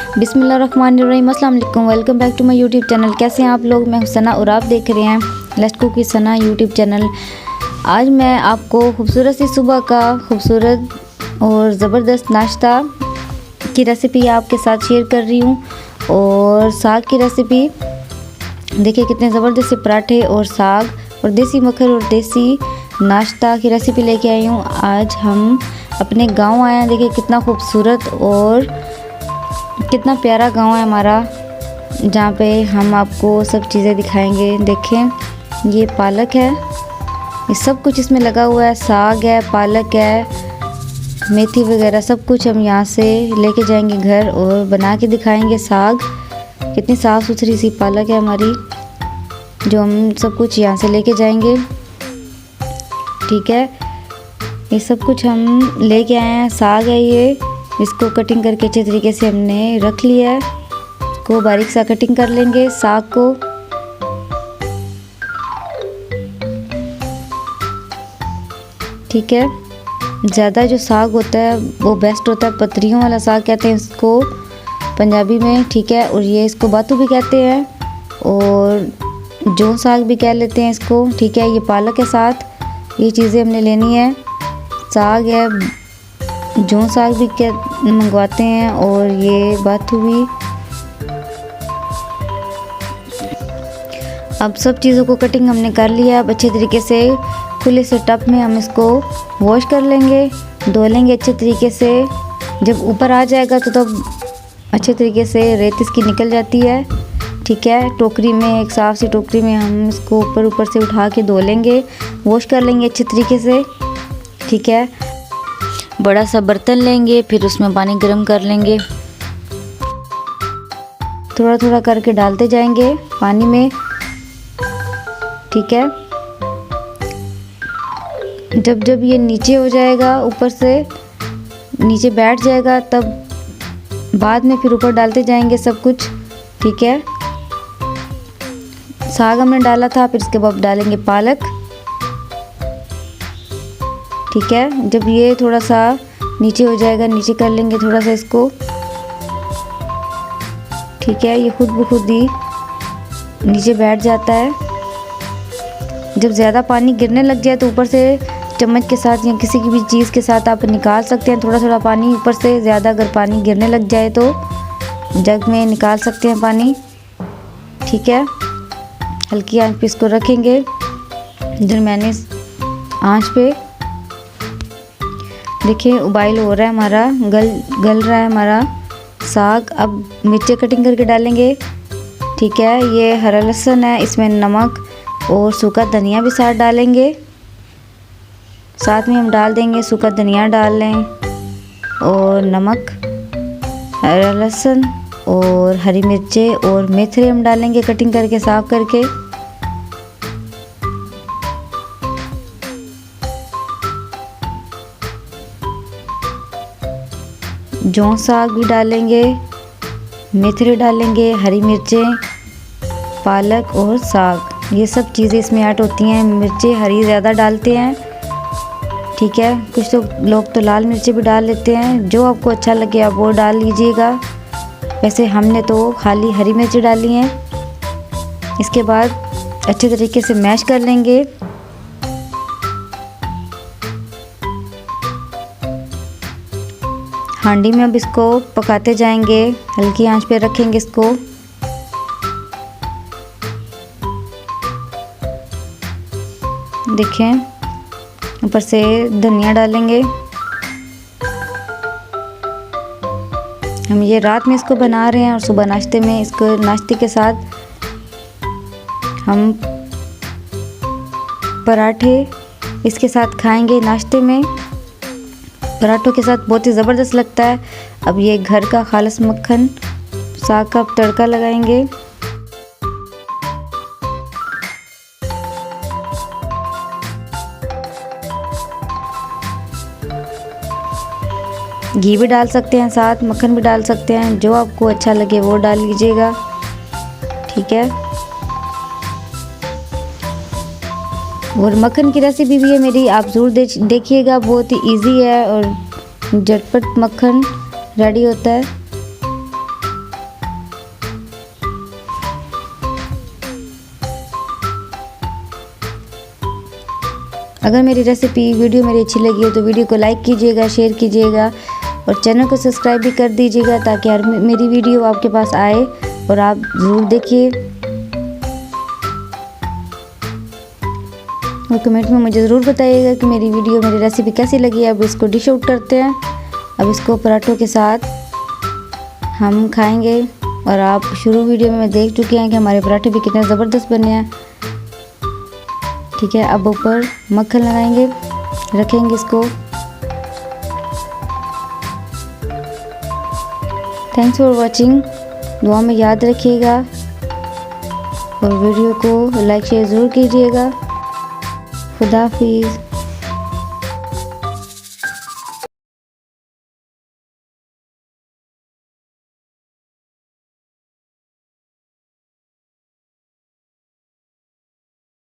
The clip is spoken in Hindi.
बिस्मिल्लाहिर्रहमानिर्रहीम, अस्सलाम वालेकुम, welcome back to my YouTube channel. कैसे हैं आप लोग? मैं सना और आप देख रहे हैं let's cook with Sana YouTube channel. आज मैं आपको खूबसूरत सी सुबह का खूबसूरत और ज़बरदस्त नाश्ता की रेसिपी आपके साथ शेयर कर रही हूँ। और साग की रेसिपी देखिए, कितने ज़बरदस्त से पराठे और साग और देसी मक्खन और देसी नाश्ता की रेसिपी लेके आई हूँ। आज हम अपने गांव आए हैं। देखिए कितना खूबसूरत और कितना प्यारा गांव है हमारा, जहाँ पे हम आपको सब चीज़ें दिखाएंगे। देखें, ये पालक है, ये सब कुछ इसमें लगा हुआ है, साग है, पालक है, मेथी वगैरह सब कुछ हम यहाँ से लेके जाएंगे घर और बना के दिखाएंगे। साग, कितनी साफ़ सुथरी सी पालक है हमारी, जो हम सब कुछ यहाँ से लेके जाएंगे। ठीक है, ये सब कुछ हम लेके आए हैं। साग है ये, इसको कटिंग करके अच्छे तरीके से हमने रख लिया है। इसको बारीक सा कटिंग कर लेंगे साग को। ठीक है, ज़्यादा जो साग होता है वो बेस्ट होता है, पतरियों वाला साग कहते हैं इसको पंजाबी में। ठीक है, और ये इसको बातू भी कहते हैं और जौ साग भी कह लेते हैं इसको। ठीक है, ये पालक के साथ ये चीज़ें हमने लेनी है। साग है, जौ साग भी क्या मंगवाते हैं, और ये बाथू भी। अब सब चीज़ों को कटिंग हमने कर लिया। अब अच्छे तरीके से खुले से टब में हम इसको वॉश कर लेंगे, धो लेंगे अच्छे तरीके से। जब ऊपर आ जाएगा तो तब अच्छे तरीके से रेत इसकी निकल जाती है। ठीक है, टोकरी में, एक साफ़ सी टोकरी में हम इसको ऊपर से उठा के धो लेंगे, वॉश कर लेंगे अच्छे तरीके से। ठीक है, बड़ा सा बर्तन लेंगे, फिर उसमें पानी गर्म कर लेंगे, थोड़ा थोड़ा करके डालते जाएंगे पानी में। ठीक है, जब जब ये नीचे हो जाएगा, ऊपर से नीचे बैठ जाएगा, तब बाद में फिर ऊपर डालते जाएंगे सब कुछ। ठीक है, साग हमने डाला था, फिर इसके बाद डालेंगे पालक। ठीक है, जब ये थोड़ा सा नीचे हो जाएगा, नीचे कर लेंगे थोड़ा सा इसको। ठीक है, ये खुद ब खुद ही नीचे बैठ जाता है। जब ज़्यादा पानी गिरने लग जाए तो ऊपर से चम्मच के साथ या किसी की भी चीज़ के साथ आप निकाल सकते हैं थोड़ा थोड़ा पानी ऊपर से। ज़्यादा अगर पानी गिरने लग जाए तो जग में निकाल सकते हैं पानी। ठीक है, हल्की आंच पे इसको रखेंगे, दरमियानी आंच पे। देखिए उबाइल हो रहा है हमारा, गल रहा है हमारा साग। अब मिर्ची कटिंग करके डालेंगे। ठीक है, ये हरा लहसुन है, इसमें नमक और सूखा धनिया भी साथ डालेंगे। साथ में हम डाल देंगे सूखा धनिया डाल लें, और नमक, हरा लहसुन और हरी मिर्चें और मेथरे हम डालेंगे कटिंग करके, साफ करके। जौ साग भी डालेंगे, मेथरे डालेंगे, हरी मिर्चें, पालक और साग, ये सब चीज़ें इसमें ऐड होती हैं। मिर्चें हरी ज़्यादा डालते हैं। ठीक है, कुछ लोग तो लाल मिर्ची भी डाल लेते हैं, जो आपको अच्छा लगे आप वो डाल लीजिएगा। वैसे हमने तो खाली हरी मिर्ची डाली हैं। इसके बाद अच्छे तरीके से मैश कर लेंगे। हांडी में अब इसको पकाते जाएंगे, हल्की आंच पे रखेंगे इसको। देखें, ऊपर से धनिया डालेंगे। हम ये रात में इसको बना रहे हैं और सुबह नाश्ते में इसको, नाश्ते के साथ हम पराठे इसके साथ खाएंगे। नाश्ते में पराठों के साथ बहुत ही ज़बरदस्त लगता है। अब ये घर का खालिस मक्खन साग का तड़का लगाएंगे। घी भी डाल सकते हैं, साथ मक्खन भी डाल सकते हैं, जो आपको अच्छा लगे वो डाल लीजिएगा। ठीक है, और मक्खन की रेसिपी भी है मेरी, आप ज़रूर देखिएगा, बहुत ही इजी है और झटपट मक्खन रेडी होता है। अगर मेरी रेसिपी वीडियो मेरी अच्छी लगी हो तो वीडियो को लाइक कीजिएगा, शेयर कीजिएगा और चैनल को सब्सक्राइब भी कर दीजिएगा ताकि हर मेरी वीडियो आपके पास आए और आप ज़रूर देखिए। और कमेंट में मुझे ज़रूर बताइएगा कि मेरी वीडियो मेरी रेसिपी कैसी लगी। अब इसको डिश आउट करते हैं। अब इसको पराठों के साथ हम खाएंगे। और आप शुरू वीडियो में देख चुके हैं कि हमारे पराठे भी कितने ज़बरदस्त बने हैं। ठीक है, अब ऊपर मक्खन लगाएंगे, रखेंगे इसको। Thanks for watching. दुआ में याद रखिएगा और वीडियो को लाइक शेयर ज़रूर कीजिएगा। खुदा हाफिज़।